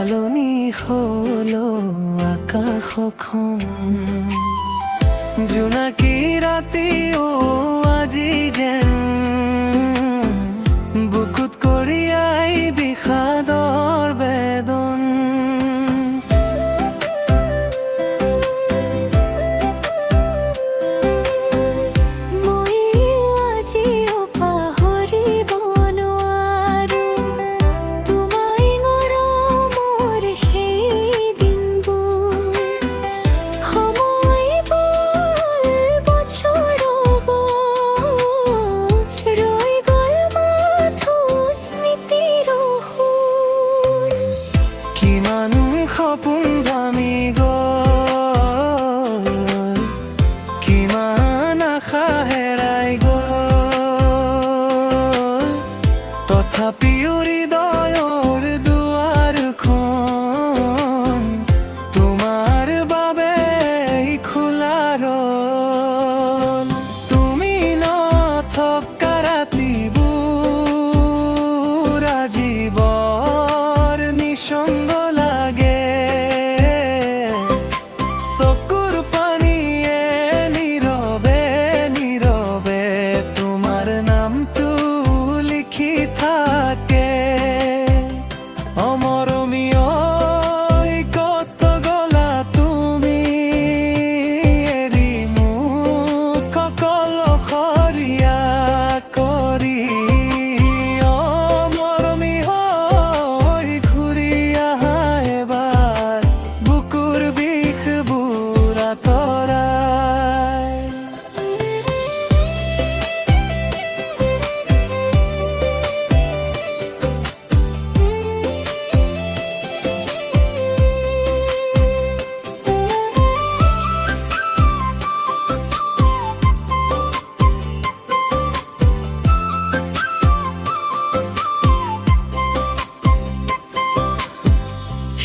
সলনি হলো আকাশখন, জোনাকী ৰাতিও আজি যেন বুকুত কঢ়িয়াই বিষাদৰ বেদন। সপোন ভাঙি গ'ল, কিমান আশা হেৰাই গ'ল, তথাপিও হৃদয়ৰ দুৱাৰখন তোমাৰ বাবে খোলা ৰ'ল। তুমি নথকা ৰাতিবোৰ আজি বৰ নিঃসংগ লাগে, চকুৰ পানীয়ে নীৰৱে নীৰৱে তোমাৰ নামটো লিখি থাকে। অমৰমীয় কত গলা তুমি, এৰি মোক অকলশৰীয়া কৰি। অমৰমীয় ঘূৰি আহা এবাৰ, বুকুৰ বিষবোৰ আঁতৰাই।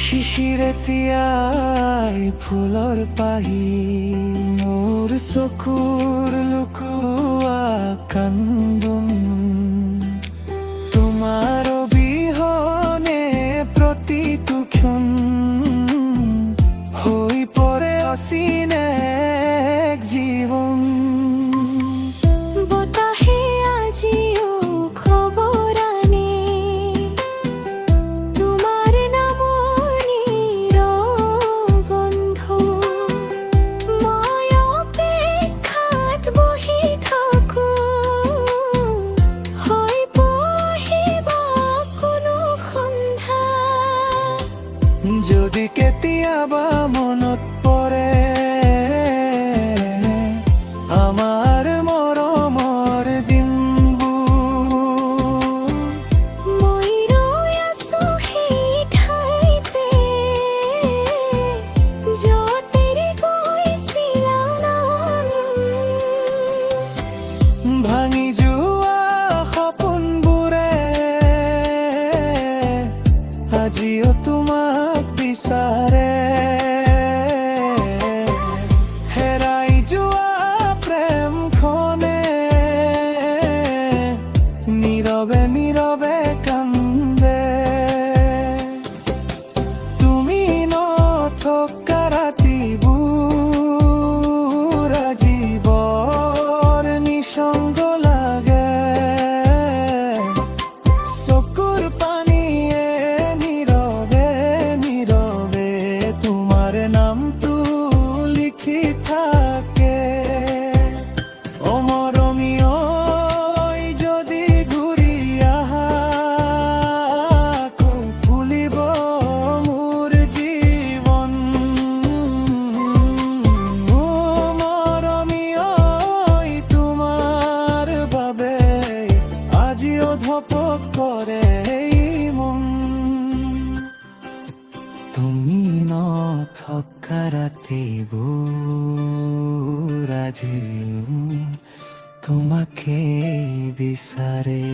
শিশিৰে তিয়াই ফুলৰ পাহি, মোৰ চকুৰ লুকুৱা কান্দোন। তোমাৰ অবিহনে প্ৰতিটো ক্ষণ হৈ পৰে অচিন এক জীৱন। বতাহে আজিও খবৰ আনে তোমাৰ নামৰ গন্ধ। মই অপেক্ষাত বহি থাকো, হৈ পঢ়িবা কোনো সন্ধ্যা। যদি কেতিয়াবা মনত পৰে আমাৰ মৰমৰ দিনবোৰ, মই ৰৈ আছো সেই ঠাইতে য'ত এৰি গৈছিলা নাম। ভাঙি যোৱা সপোনবোৰে আজিও তোমাক বিচাৰে। হেৰাই যোৱা প্ৰেমখনে নীৰৱে নীৰৱে কান্দে। তুমি নথকা ৰাতিবোৰ আজি বৰ নিঃসংগ লাগে, চকুৰ পানীয়ে নীৰৱে নীৰৱে তোমাৰ নামটো লিখি থাকে। অমৰমীয় যদি ঘূৰি আহা, আকৌ ফুলিব মোৰ জীৱন। অমৰমীয় তোমাৰ বাবে আজিও ধপত কৰে এই মন। তুমি নথকা ৰাতিবোৰ আজিও তোমাকে বিচাৰে।